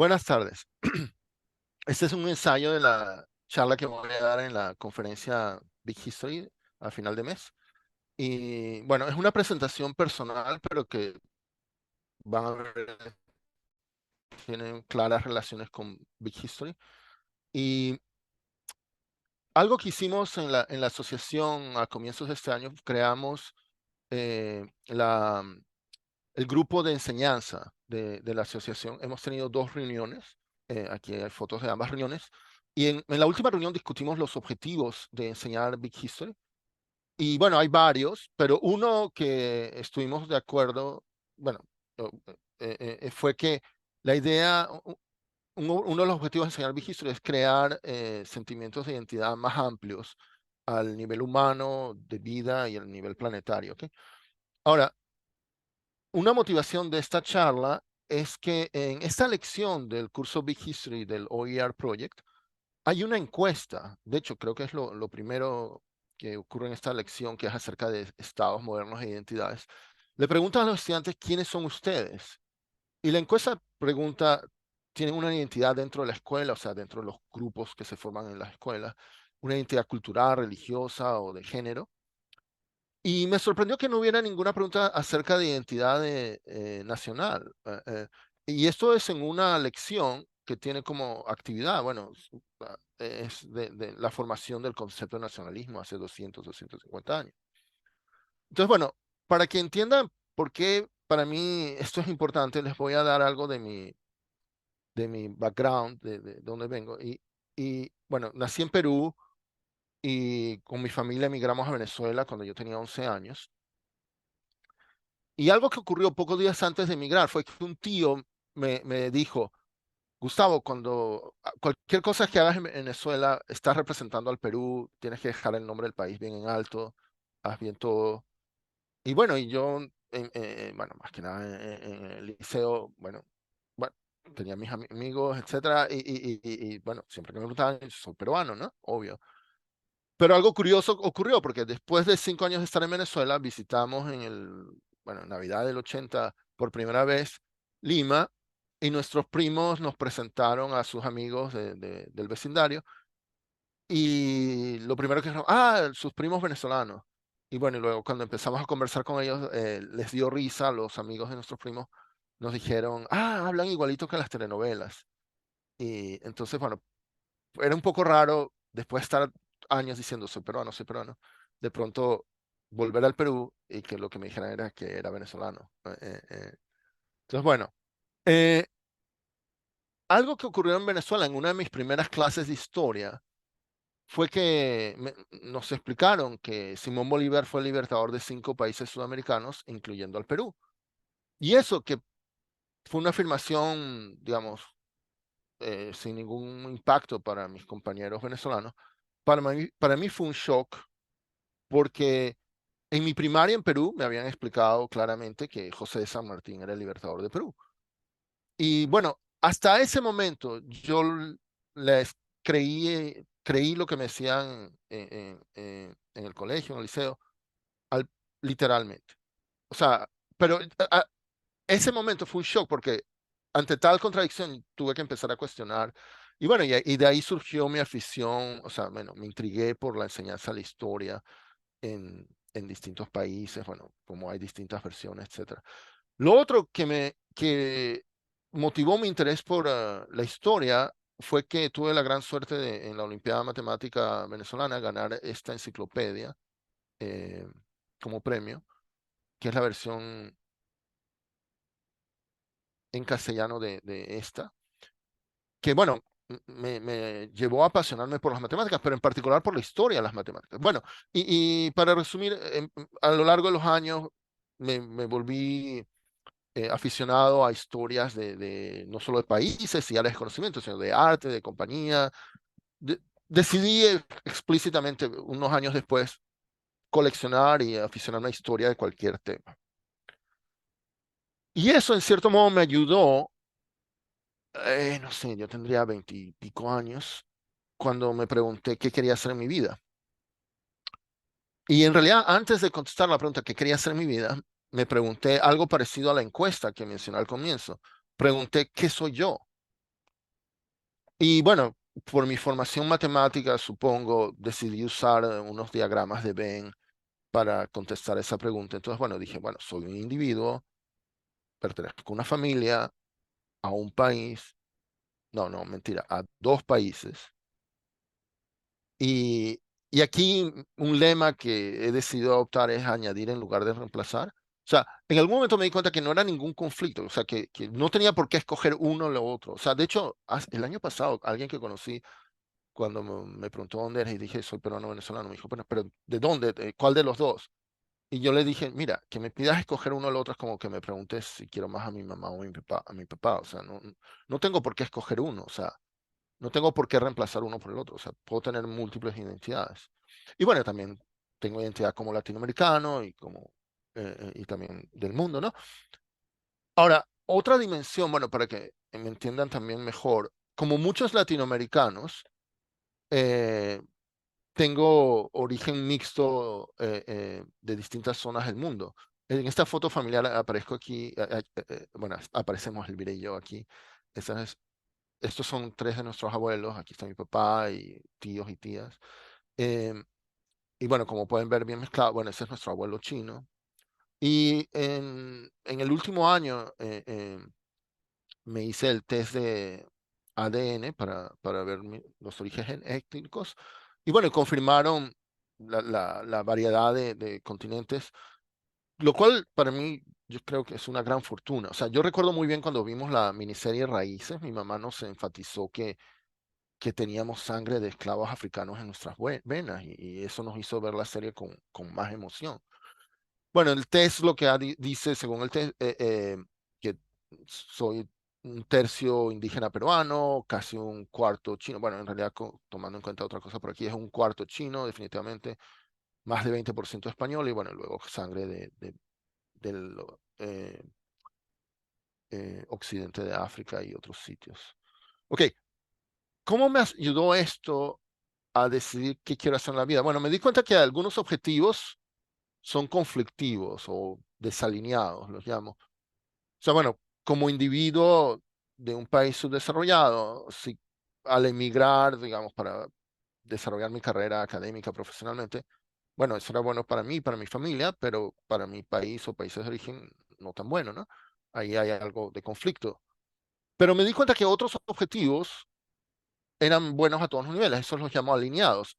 Buenas tardes. Este es un ensayo de la charla que voy a dar en la conferencia Big History a final de mes. Y bueno, es una presentación personal, pero que van a ver, tienen claras relaciones con Big History. Y algo que hicimos en la asociación a comienzos de este año, creamos el grupo de enseñanza de la asociación. Hemos tenido dos reuniones, aquí hay fotos de ambas reuniones, y en la última reunión discutimos los objetivos de enseñar Big History. Y bueno, hay varios, pero uno que estuvimos de acuerdo, bueno, fue que la idea, uno de los objetivos de enseñar Big History es crear sentimientos de identidad más amplios al nivel humano, de vida y al nivel planetario. ¿Ok? Ahora, una motivación de esta charla es que en esta lección del curso Big History del OER Project hay una encuesta. De hecho, creo que es lo primero que ocurre en esta lección, que es acerca de estados modernos e identidades. Le preguntan a los estudiantes quiénes son ustedes. Y la encuesta pregunta, ¿tienen una identidad dentro de la escuela, o sea, dentro de los grupos que se forman en la escuela, una identidad cultural, religiosa o de género? Y me sorprendió que no hubiera ninguna pregunta acerca de identidad nacional. Y esto es en una lección que tiene como actividad, bueno, es de la formación del concepto de nacionalismo hace 250 años. Entonces, bueno, para que entiendan por qué para mí esto es importante, les voy a dar algo de mi background, de dónde vengo. Y bueno, nací en Perú y con mi familia emigramos a Venezuela cuando yo tenía 11 años. Y algo que ocurrió pocos días antes de emigrar fue que un tío me dijo, Gustavo, cuando cualquier cosa que hagas en Venezuela, estás representando al Perú, tienes que dejar el nombre del país bien en alto, haz bien todo. Y bueno, y yo, bueno, más que nada en el liceo, bueno, tenía mis amigos, etcétera, y bueno, siempre que me preguntaban, soy peruano, ¿no? Obvio. Pero algo curioso ocurrió, porque después de 5 años de estar en Venezuela, visitamos bueno, Navidad del 80 por primera vez Lima, y nuestros primos nos presentaron a sus amigos del vecindario, y lo primero que dijeron, sus primos venezolanos. Y bueno, y luego cuando empezamos a conversar con ellos, les dio risa, los amigos de nuestros primos nos dijeron, hablan igualito que las telenovelas. Y entonces, bueno, era un poco raro después de estar años diciendo soy peruano, de pronto volver al Perú y que lo que me dijeran era que era venezolano. Entonces, bueno, eh, algo que ocurrió en Venezuela en una de mis primeras clases de historia fue que nos explicaron que Simón Bolívar fue el libertador de 5 países sudamericanos, incluyendo al Perú. Y eso que fue una afirmación, digamos, sin ningún impacto para mis compañeros venezolanos, para mí fue un shock porque en mi primaria en Perú me habían explicado claramente que José de San Martín era el libertador de Perú. Y bueno, hasta ese momento yo les creí lo que me decían en el colegio, en el liceo, al- literalmente. O sea, pero ese momento fue un shock porque ante tal contradicción tuve que empezar a cuestionar. Y bueno, y de ahí surgió mi afición, o sea, bueno, me intrigué por la enseñanza de la historia en distintos países, bueno, como hay distintas versiones, etcétera. Lo otro que motivó mi interés por la historia fue que tuve la gran suerte de, en la Olimpiada Matemática Venezolana, ganar esta enciclopedia eh, como premio, que es la versión en castellano de esta, que bueno, me llevó a apasionarme por las matemáticas, pero en particular por la historia de las matemáticas. Bueno, y para resumir, a lo largo de los años me volví aficionado a historias no solo de países y áreas de conocimiento, sino de arte, de compañía. Decidí explícitamente unos años después coleccionar y aficionarme a historia de cualquier tema. Y eso en cierto modo me ayudó, no sé, yo tendría 20 y pico años cuando me pregunté qué quería hacer en mi vida. Y en realidad, antes de contestar la pregunta qué quería hacer en mi vida, me pregunté algo parecido a la encuesta que mencioné al comienzo. Pregunté, ¿qué soy yo? Y bueno, por mi formación matemática, supongo, decidí usar unos diagramas de Venn para contestar esa pregunta. Entonces, bueno, dije, bueno, soy un individuo, pertenezco a una familia, a un país, no, no, mentira, a dos países. Y, y aquí un lema que he decidido adoptar es añadir en lugar de reemplazar. O sea, en algún momento me di cuenta que no era ningún conflicto, o sea, que no tenía por qué escoger uno o lo otro. O sea, de hecho, el año pasado, alguien que conocí, cuando me preguntó dónde eres y dije, soy peruano venezolano, me dijo, bueno, pero ¿de dónde? ¿Cuál de los dos? Y yo le dije, mira, que me pidas escoger uno o el otro es como que me preguntes si quiero más a mi mamá o a mi papá, o sea, no tengo por qué escoger uno, o sea, no tengo por qué reemplazar uno por el otro, o sea, puedo tener múltiples identidades. Y bueno, también tengo identidad como latinoamericano y como, y también del mundo, ¿no? Ahora, otra dimensión, bueno, para que me entiendan también mejor, como muchos latinoamericanos, eh, tengo origen mixto de distintas zonas del mundo. En esta foto familiar aparezco aquí, bueno, aparecemos Elvira y yo aquí. Estos son tres de nuestros abuelos, aquí está mi papá y tíos y tías. Em, y bueno, como pueden ver bien mezclado, bueno, ese es nuestro abuelo chino. Y en el último año me hice el test de ADN para ver los orígenes étnicos. Y bueno, confirmaron la variedad de continentes, lo cual para mí yo creo que es una gran fortuna. O sea, yo recuerdo muy bien cuando vimos la miniserie Raíces, mi mamá nos enfatizó que teníamos sangre de esclavos africanos en nuestras venas y eso nos hizo ver la serie con más emoción. Bueno, el test lo que dice, según el test, que soy un tercio indígena peruano, casi un cuarto chino. Bueno, en realidad, tomando en cuenta otra cosa por aquí, es un cuarto chino, definitivamente, más de 20% español y bueno, luego sangre del occidente de África y otros sitios. Ok, ¿cómo me ayudó esto a decidir qué quiero hacer en la vida? Bueno, me di cuenta que algunos objetivos son conflictivos o desalineados, los llamo. O sea, bueno, como individuo de un país subdesarrollado, si al emigrar, digamos, para desarrollar mi carrera académica profesionalmente, bueno, eso era bueno para mí, para mi familia, pero para mi país o países de origen no tan bueno, ¿no? Ahí hay algo de conflicto. Pero me di cuenta que otros objetivos eran buenos a todos los niveles, eso los llamo alineados.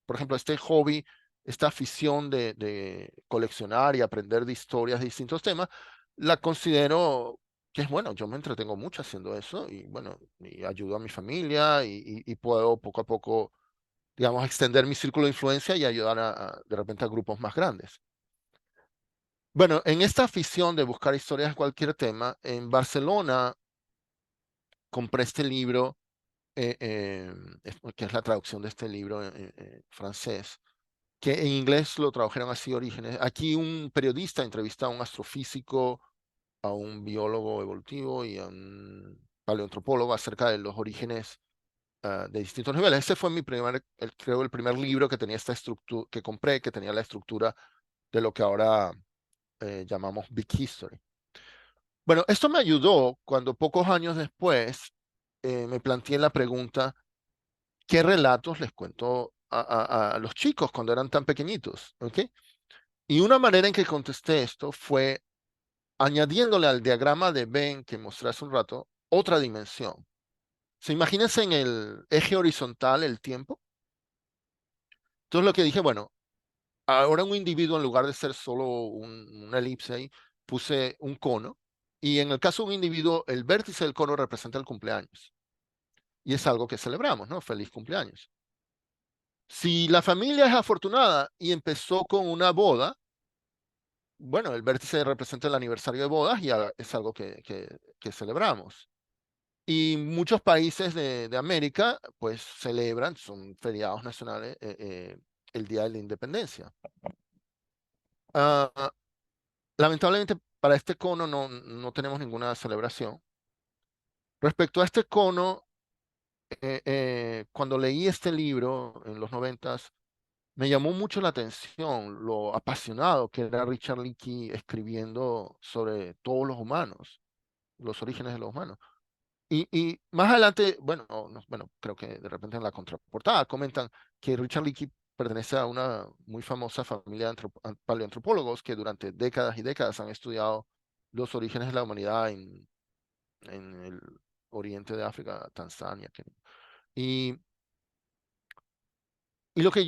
Por ejemplo, este hobby, esta afición de coleccionar y aprender de historias de distintos temas, la considero que es bueno, yo me entretengo mucho haciendo eso y bueno, y ayudo a mi familia y puedo poco a poco, digamos, extender mi círculo de influencia y ayudar de repente a grupos más grandes. Bueno, en esta afición de buscar historias de cualquier tema, en Barcelona compré este libro que es la traducción de este libro en francés, que en inglés lo tradujeron así, Orígenes. Aquí un periodista entrevista a un astrofísico, a un biólogo evolutivo y a un paleoantropólogo acerca de los orígenes de distintos niveles. Ese fue creo, el primer libro que tenía esta estructura, que compré, que tenía la estructura de lo que ahora llamamos Big History. Bueno, esto me ayudó cuando pocos años después me planteé la pregunta, ¿qué relatos les cuento a los chicos cuando eran tan pequeñitos? ¿Ok? Y una manera en que contesté esto fue añadiéndole al diagrama de Venn que mostré hace un rato otra dimensión. ¿Se imagínense en el eje horizontal el tiempo? Entonces lo que dije, bueno, ahora un individuo en lugar de ser solo una elipse ahí, puse un cono. Y en el caso de un individuo, el vértice del cono representa el cumpleaños. Y es algo que celebramos, ¿no? Feliz cumpleaños. Si la familia es afortunada y empezó con una boda, bueno, el vértice representa el aniversario de bodas y es algo que celebramos. Y muchos países de América, pues celebran, son feriados nacionales, el Día de la Independencia. Ah, lamentablemente, para este cono no tenemos ninguna celebración. Respecto a este cono, cuando leí este libro en los noventas, me llamó mucho la atención lo apasionado que era Richard Leakey escribiendo sobre todos los humanos, los orígenes de los humanos. Y más adelante, bueno, bueno, creo que de repente en la contraportada comentan que Richard Leakey pertenece a una muy famosa familia de paleoantropólogos que durante décadas y décadas han estudiado los orígenes de la humanidad en el oriente de África, Tanzania, Kenia. Y lo que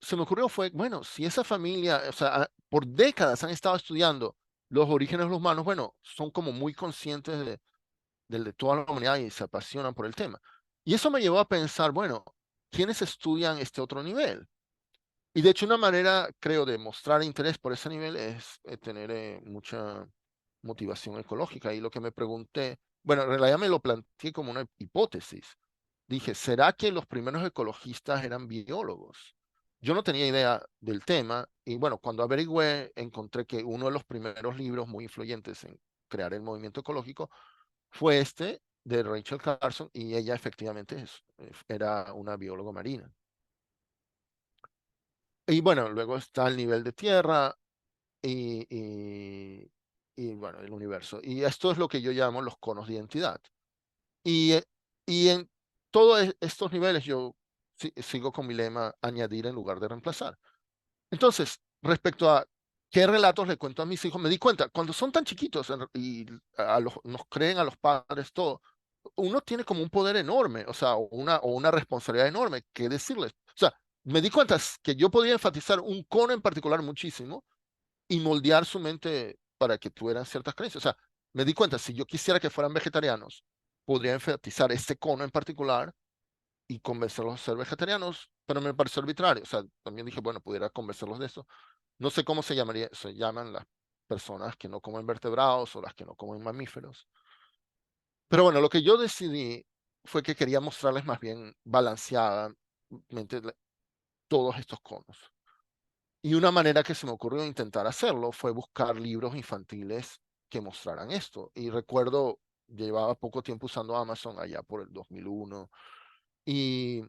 se me ocurrió fue, bueno, si esa familia, o sea, por décadas han estado estudiando los orígenes de los humanos, bueno, son como muy conscientes de toda la humanidad y se apasionan por el tema. Y eso me llevó a pensar, bueno, ¿quiénes estudian este otro nivel? Y de hecho una manera, creo, de mostrar interés por ese nivel es tener mucha motivación ecológica. Y lo que me pregunté, bueno, en realidad me lo planteé como una hipótesis. Dije, ¿será que los primeros ecologistas eran biólogos? Yo no tenía idea del tema y bueno, cuando averigüé, encontré que uno de los primeros libros muy influyentes en crear el movimiento ecológico fue este de Rachel Carson y ella efectivamente era una bióloga marina. Y bueno, luego está el nivel de tierra y, y, y bueno, el universo. Y esto es lo que yo llamo los conos de identidad. Y, y en todos estos niveles yo sigo con mi lema añadir en lugar de reemplazar. Entonces, respecto a qué relatos le cuento a mis hijos, me di cuenta, cuando son tan chiquitos y nos creen a los padres todo, uno tiene como un poder enorme, o sea, o una responsabilidad enorme que decirles. O sea, me di cuenta que yo podía enfatizar un cono en particular muchísimo y moldear su mente para que tuvieran ciertas creencias. O sea, me di cuenta, si yo quisiera que fueran vegetarianos, podría enfatizar este cono en particular y convencerlos a ser vegetarianos, pero me pareció arbitrario. O sea, también dije, bueno, pudiera convencerlos de eso. No sé cómo se llaman las personas que no comen vertebrados o las que no comen mamíferos. Pero bueno, lo que yo decidí fue que quería mostrarles más bien balanceadamente todos estos conos. Y una manera que se me ocurrió intentar hacerlo fue buscar libros infantiles que mostraran esto. Y recuerdo, llevaba poco tiempo usando Amazon allá por el 2001 y,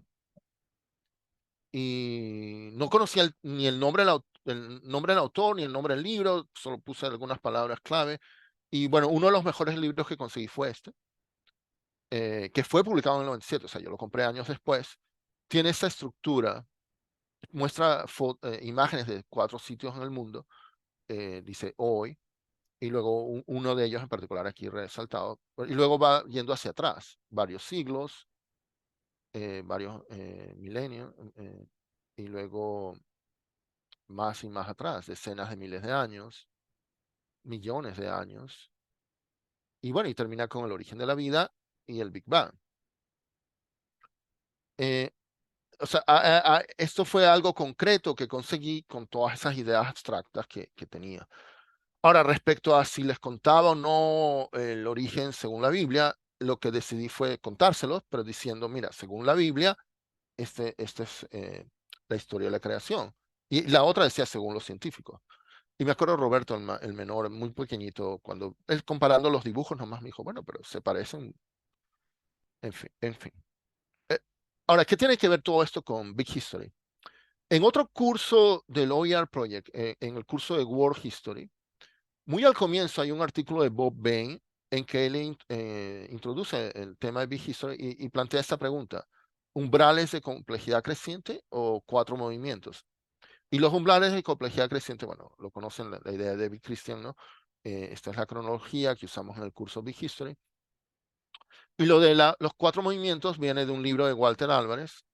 y no conocía ni el nombre del autor ni el nombre del libro, solo puse algunas palabras clave. Y bueno, uno de los mejores libros que conseguí fue este, que fue publicado en el 97, o sea, yo lo compré años después. Tiene esa estructura, muestra imágenes de 4 sitios en el mundo, dice hoy, y luego uno de ellos en particular aquí resaltado, y luego va yendo hacia atrás, varios siglos, varios milenios, y luego más y más atrás, decenas de miles de años, millones de años, y bueno, y termina con el origen de la vida y el Big Bang. Eh, o sea, esto fue algo concreto que conseguí con todas esas ideas abstractas que tenía. Ahora, respecto a si les contaba o no el origen según la Biblia, lo que decidí fue contárselos, pero diciendo, mira, según la Biblia, este es la historia de la creación. Y la otra decía según los científicos. Y me acuerdo Roberto, el menor, muy pequeñito, cuando él comparando los dibujos nomás me dijo, bueno, pero se parecen, en fin, en fin. Eh, Ahora, ¿qué tiene que ver todo esto con Big History? En otro curso del OER Project, en el curso de World History, muy al comienzo hay un artículo de Bob Bain en que él introduce el tema de Big History y plantea esta pregunta: ¿umbrales de complejidad creciente o 4 movimientos? Y los umbrales de complejidad creciente, bueno, lo conocen la idea de David Christian, ¿no? Esta es la cronología que usamos en el curso Big History. Y lo de los 4 movimientos viene de un libro de Walter Álvarez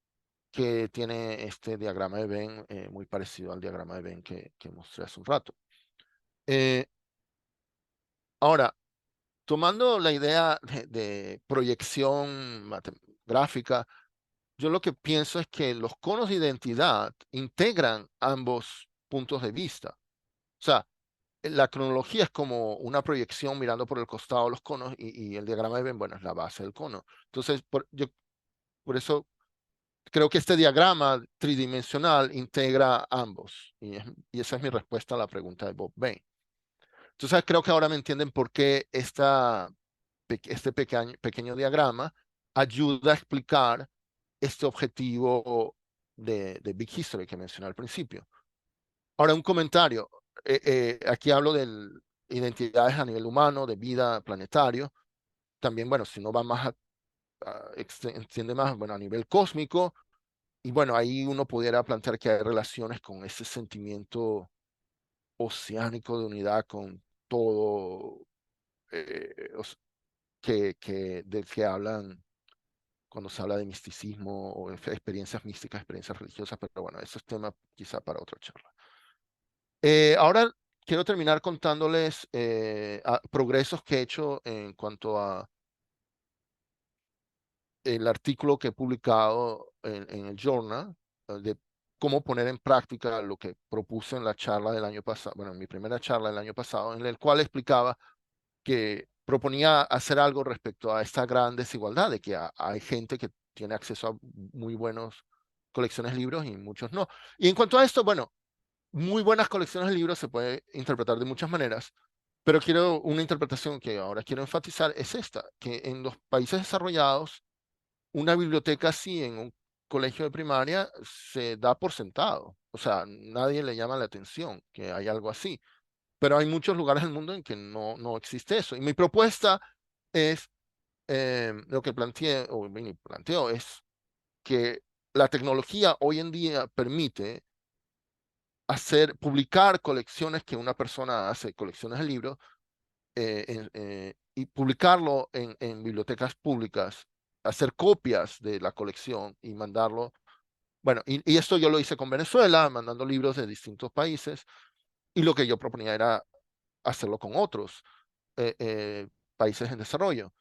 que tiene este diagrama de Venn muy parecido al diagrama de Venn que mostré hace un rato. Ahora, tomando la idea de proyección gráfica, yo lo que pienso es que los conos de identidad integran ambos puntos de vista. O sea, la cronología es como una proyección mirando por el costado de los conos y el diagrama de Venn, bueno, es la base del cono. Entonces, por eso creo que este diagrama tridimensional integra ambos. Y esa es mi respuesta a la pregunta de Bob Bain. Entonces, creo que ahora me entienden por qué este pequeño diagrama ayuda a explicar este objetivo de Big History que mencioné al principio. Ahora, un comentario. Aquí hablo de identidades a nivel humano, de vida planetario. también, bueno, si uno va más extiende más, bueno, a nivel cósmico, y bueno, ahí uno pudiera plantear que hay relaciones con ese sentimiento oceánico de unidad con todo del que hablan cuando se habla de misticismo o experiencias místicas, experiencias religiosas, pero bueno, eso es tema quizá para otra charla. Ahora quiero terminar contándoles progresos que he hecho en cuanto a el artículo que he publicado en el Journal de cómo poner en práctica lo que propuse en la charla del año pasado, bueno, en mi primera charla del año pasado, en el cual explicaba que proponía hacer algo respecto a esta gran desigualdad de que hay gente que tiene acceso a muy buenas colecciones de libros y muchos no. Y en cuanto a esto, bueno, muy buenas colecciones de libros se puede interpretar de muchas maneras, pero quiero una interpretación que ahora quiero enfatizar es esta, que en los países desarrollados, una biblioteca así en un colegio de primaria se da por sentado. O sea, nadie le llama la atención que hay algo así. Pero hay muchos lugares del mundo en que no existe eso. Y mi propuesta es, lo que planteo es que la tecnología hoy en día permite publicar colecciones que una persona hace, colecciones de libros, y publicarlo en bibliotecas públicas, hacer copias de la colección y mandarlo. Bueno, y esto yo lo hice con Venezuela, mandando libros de distintos países, y lo que yo proponía era hacerlo con otros países en desarrollo.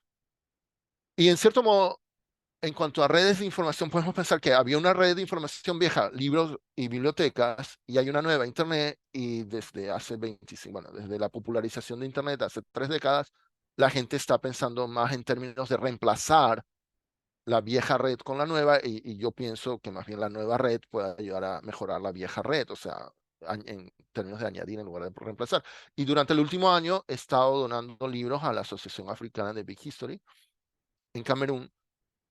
Y en cierto modo, en cuanto a redes de información, podemos pensar que había una red de información vieja, libros y bibliotecas, y hay una nueva, Internet, y desde hace 25, bueno, desde la popularización de Internet, hace 3 décadas, la gente está pensando más en términos de reemplazar la vieja red con la nueva, y yo pienso que más bien la nueva red puede ayudar a mejorar la vieja red, o sea, en términos de añadir en lugar de reemplazar. Y durante el último año he estado donando libros a la Asociación Africana de Big History en Camerún,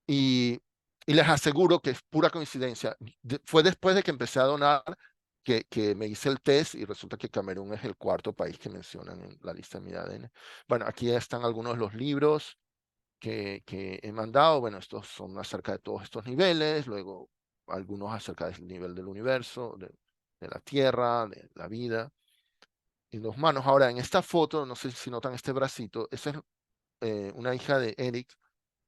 y, y les aseguro que es pura coincidencia. Fue después de que empecé a donar que me hice el test y resulta que Camerún es el cuarto país que mencionan en la lista de mi ADN. Bueno, aquí están algunos de los libros que he mandado. Bueno, estos son acerca de todos estos niveles, luego algunos acerca del nivel del universo, de la Tierra, de la vida y los humanos. Ahora, en esta foto, no sé si notan este bracito, esa es una hija de Eric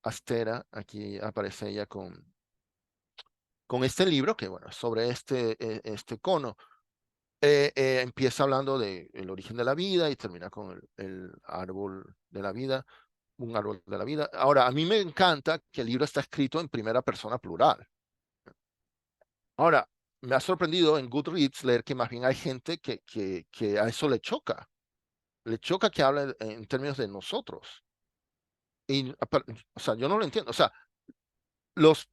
Astera. Aquí aparece ella con este libro, que bueno, sobre este cono. Empieza hablando del origen de la vida y termina con el árbol de la vida, un árbol de la vida. Ahora, a mí me encanta que el libro está escrito en primera persona plural. Ahora, me ha sorprendido en Goodreads leer que más bien hay gente que a eso le choca que hable en términos de nosotros. Y, o sea, yo no lo entiendo. O sea, los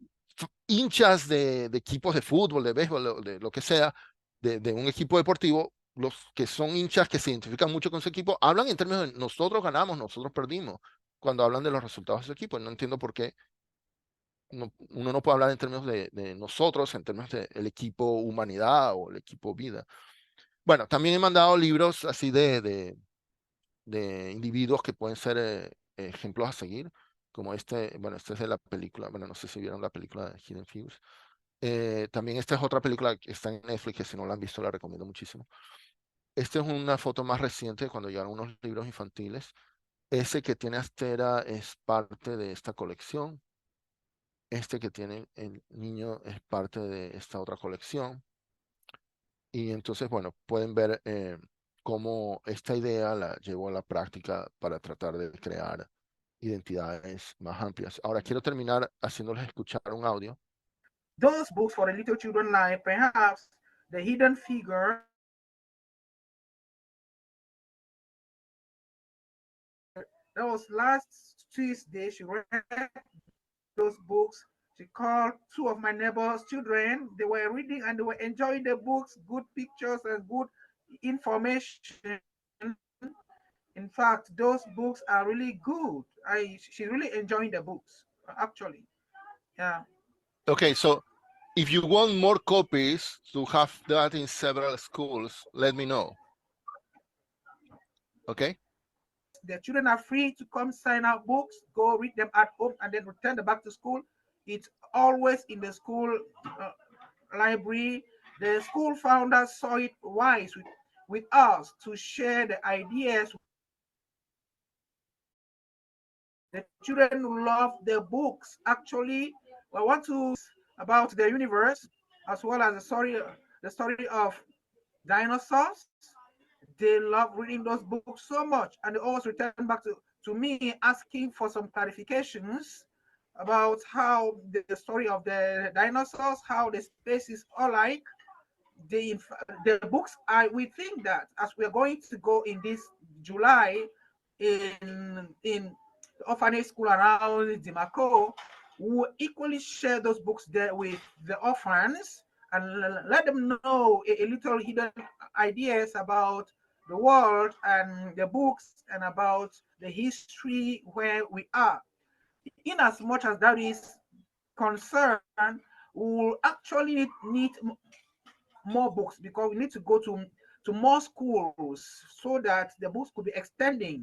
hinchas de equipos de fútbol, de béisbol, de lo que sea, de un equipo deportivo, los que son hinchas que se identifican mucho con su equipo, hablan en términos de nosotros ganamos, nosotros perdimos, cuando hablan de los resultados de su equipo. No entiendo por qué uno no puede hablar en términos de nosotros, en términos del equipo humanidad o el equipo vida. Bueno, también he mandado libros así de individuos que pueden ser ejemplos a seguir, como bueno, este es de la película, bueno, no sé si vieron la película de Hidden Figures. También esta es otra película que está en Netflix, que si no la han visto la recomiendo muchísimo. Esta es una foto más reciente de cuando llegaron unos libros infantiles. Ese que tiene Astera es parte de esta colección. Este que tiene el niño es parte de esta otra colección. Y entonces, bueno, pueden ver cómo esta idea la llevó a la práctica para tratar de crear identidades más amplias. Ahora quiero terminar haciéndoles escuchar un audio. Those books for the little children, like perhaps The Hidden Figure, that was last Tuesday. She read those books. She called two of my neighbors' children. They were reading and they were enjoying the books, good pictures and good information. In fact, those books are really good. She's really enjoying the books, actually. Yeah. Okay, so if you want more copies to have that in several schools, let me know. Okay? The children are free to come sign out books, go read them at home, and then return them back to school. It's always in the school library. The school founders saw it wise with us to share the ideas. The children love the books. Actually, I want to about the universe as well as the story of dinosaurs. They love reading those books so much, and they always return back to me asking for some clarifications about how the story of the dinosaurs, how the species are like. The books, we think that as we're going to go in this July in the orphanage school around Dimako, we will equally share those books there with the orphans and let them know a little hidden ideas about the world and the books and about the history where we are. In as much as that is concerned, we will actually need more books because we need to go to more schools so that the books could be extending.